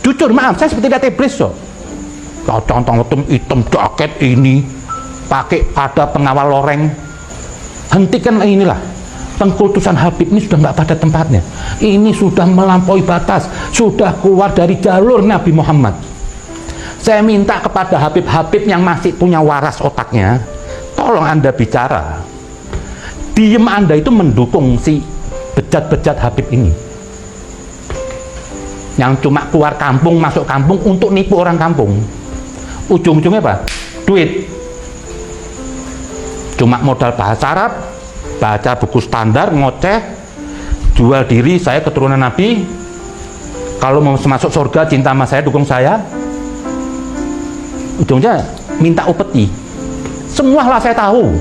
Jujur, maaf, saya seperti lihat iblis so. Contoh hitam jaket ini, pakai pada pengawal loreng. Hentikan inilah. Pengkultusan Habib ini sudah nggak pada tempatnya. Ini sudah melampaui batas, sudah keluar dari jalur Nabi Muhammad. Saya minta kepada Habib-Habib yang masih punya waras otaknya, tolong Anda bicara. Diem Anda itu mendukung si bejat-bejat Habib ini, yang cuma keluar kampung, masuk kampung untuk nipu orang kampung. Ujung-ujungnya apa? Duit. Cuma modal bahasa Arab, baca buku standar, ngoceh, jual diri, saya keturunan Nabi, kalau mau masuk surga cinta sama saya, dukung saya. Ujungnya minta upeti. Semua lah saya tahu.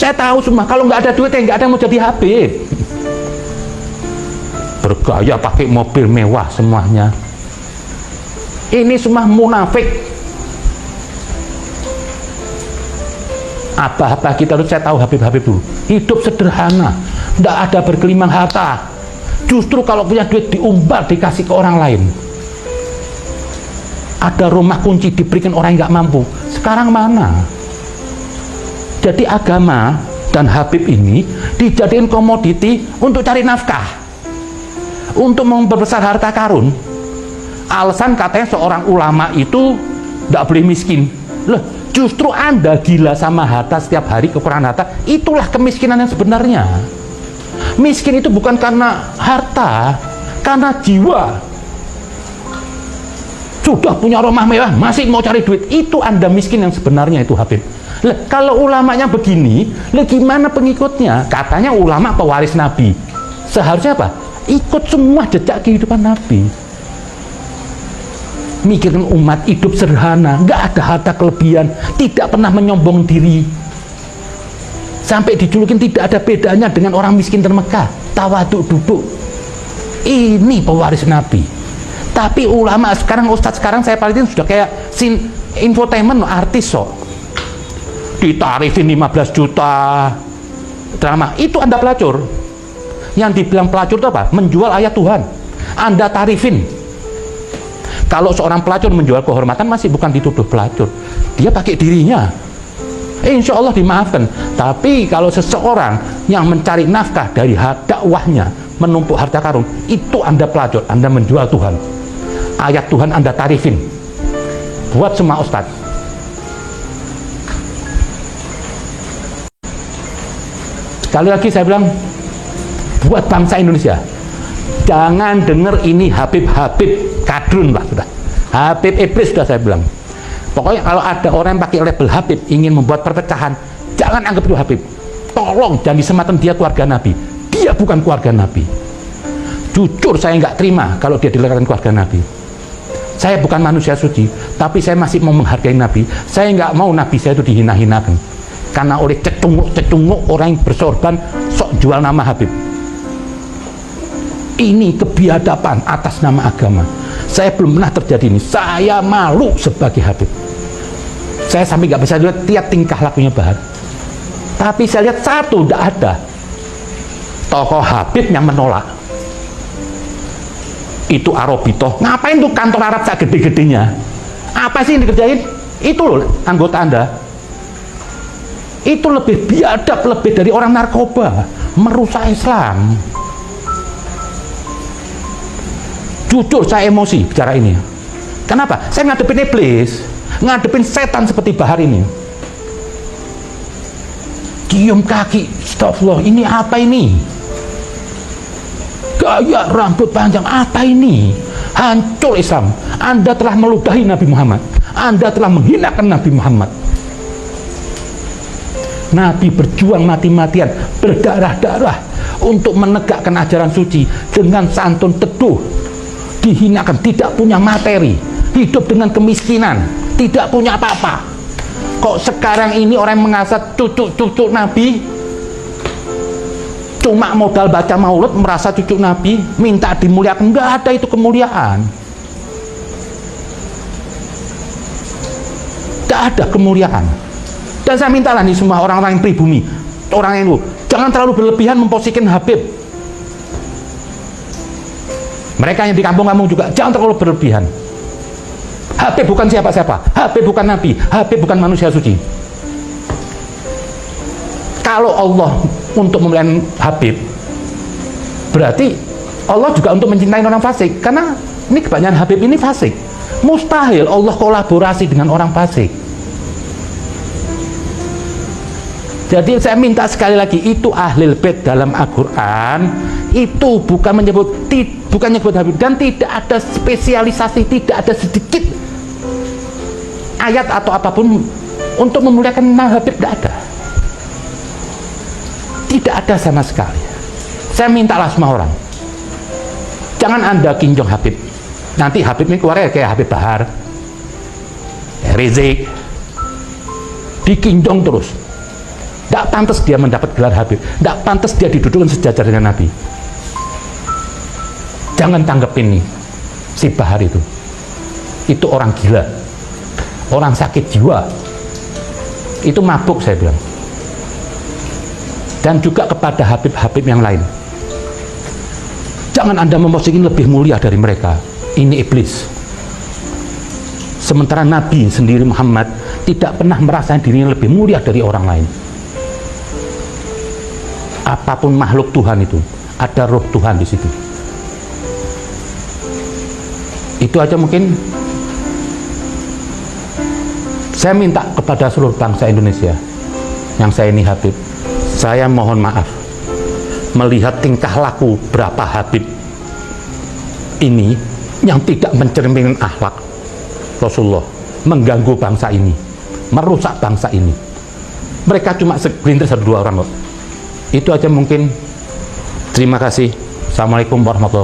Saya tahu semua. Kalau nggak ada duit, nggak ada yang mau jadi Habib. Bergaya pakai mobil mewah semuanya. Ini semua munafik. Apa-apa kita harus, saya tahu Habib-Habib dulu hidup sederhana, tidak ada bergelimang harta. Justru kalau punya duit diumbar, dikasih ke orang lain. Ada rumah kunci diberikan orang yang nggak mampu. Sekarang mana? Jadi agama dan Habib ini dijadikan komoditi untuk cari nafkah, untuk memperbesar harta karun. Alasan katanya seorang ulama itu tidak boleh miskin. Loh, justru Anda gila sama harta, setiap hari kekurangan harta. Itulah kemiskinan yang sebenarnya. Miskin itu bukan karena harta, karena jiwa. Sudah punya rumah mewah, masih mau cari duit. Itu Anda miskin yang sebenarnya, itu Habib. Loh, kalau ulamanya begini, loh, gimana pengikutnya? Katanya ulama pewaris Nabi. Seharusnya apa? Ikut semua jejak kehidupan Nabi. Mikirin umat, hidup sederhana, nggak ada harta kelebihan, tidak pernah menyombong diri, sampai dijulukin tidak ada bedanya dengan orang miskin termegah, tawaduk duduk. Ini pewaris Nabi. Tapi ulama sekarang, ustadz sekarang saya palitin sudah kayak infotainment artis so. Ditarifin 15 juta drama. Itu Anda pelacur. Yang dibilang pelacur itu apa? Menjual ayat Tuhan. Anda tarifin. Kalau seorang pelacur menjual kehormatan, masih bukan dituduh pelacur, dia pakai dirinya, insya Allah dimaafkan. Tapi kalau seseorang yang mencari nafkah dari dakwahnya, menumpuk harta karun, itu Anda pelacur, Anda menjual Tuhan. Ayat Tuhan Anda tarifin. Buat semua ustadz. Sekali lagi saya bilang, buat bangsa Indonesia, jangan dengar ini Habib-Habib kadrun lah, sudah Habib iblis, sudah saya bilang. Pokoknya kalau ada orang yang pakai label Habib ingin membuat perpecahan, jangan anggap itu Habib. Tolong jangan disematkan dia keluarga Nabi. Dia bukan keluarga Nabi. Jujur saya nggak terima kalau dia dikatakan keluarga Nabi. Saya bukan manusia suci, tapi saya masih mau menghargai Nabi. Saya nggak mau Nabi saya itu dihina-hinakan karena oleh cecunguk-cecunguk orang yang bersorban sok jual nama Habib. Ini kebiadaban atas nama agama. Saya belum pernah terjadi ini. Saya malu sebagai Habib. Saya sampai nggak bisa lihat tiap tingkah lakunya Bahar. Tapi saya lihat satu, tidak ada tokoh Habib yang menolak. Itu Arobito. Ngapain tuh kantor Arab sak gede-gedenya? Apa sih yang dikerjain? Itu loh anggota Anda. Itu lebih biadab, lebih dari orang narkoba, merusak Islam. Jujur saya emosi bicara ini. Kenapa? Saya ngadepin iblis, ngadepin setan seperti Bahar ini. Cium kaki, astagfirullah, ini apa ini? Gaya rambut panjang, apa ini? Hancur Islam. Anda telah meludahi Nabi Muhammad. Anda telah menghinakan Nabi Muhammad. Nabi berjuang mati-matian, berdarah-darah untuk menegakkan ajaran suci dengan santun teduh. Dihinakan, tidak punya materi, hidup dengan kemiskinan, tidak punya apa-apa. Kok sekarang ini orang mengasah cucu-cucu Nabi, cuma modal baca maulid merasa cucu Nabi, minta dimuliakan? Nggak ada itu kemuliaan. Nggak ada kemuliaan. Dan saya mintalah nih semua orang-orang yang pribumi, orang yang itu, jangan terlalu berlebihan memposikan Habib. Mereka yang di kampung-kampung juga jangan terlalu berlebihan. Habib bukan siapa-siapa, Habib bukan nabi, Habib bukan manusia suci. Kalau Allah untuk memuliakan Habib, berarti Allah juga untuk mencintai orang fasik, karena ini kebanyakan Habib ini fasik. Mustahil Allah kolaborasi dengan orang fasik. Jadi saya minta sekali lagi, itu Ahlul Bait dalam Al-Quran itu bukan menyebut Habib, dan tidak ada spesialisasi, tidak ada sedikit ayat atau apapun untuk memuliakan Habib, tidak ada sama sekali. Saya mintalah semua orang, jangan Anda kinjong Habib, nanti Habib ini keluar kayak Habib Bahar, Rizik, dikinjong terus. Tidak pantas dia mendapat gelar Habib, tidak pantas dia didudukkan sejajar dengan Nabi. Jangan tanggepin nih si Bahar itu orang gila, orang sakit jiwa, itu mabuk saya bilang. Dan juga kepada Habib-Habib yang lain, jangan Anda memposisikan lebih mulia dari mereka, ini iblis. Sementara Nabi sendiri Muhammad tidak pernah merasa dirinya lebih mulia dari orang lain. Apapun makhluk Tuhan itu ada roh Tuhan di situ. Itu aja mungkin. Saya minta kepada seluruh bangsa Indonesia yang saya ini Habib, saya mohon maaf melihat tingkah laku berapa Habib ini yang tidak mencerminkan akhlak Rasulullah, mengganggu bangsa ini, merusak bangsa ini. Mereka cuma segelintir 1-2 orang kok. Itu aja mungkin. Terima kasih. Assalamualaikum warahmatullahi wabarakatuh.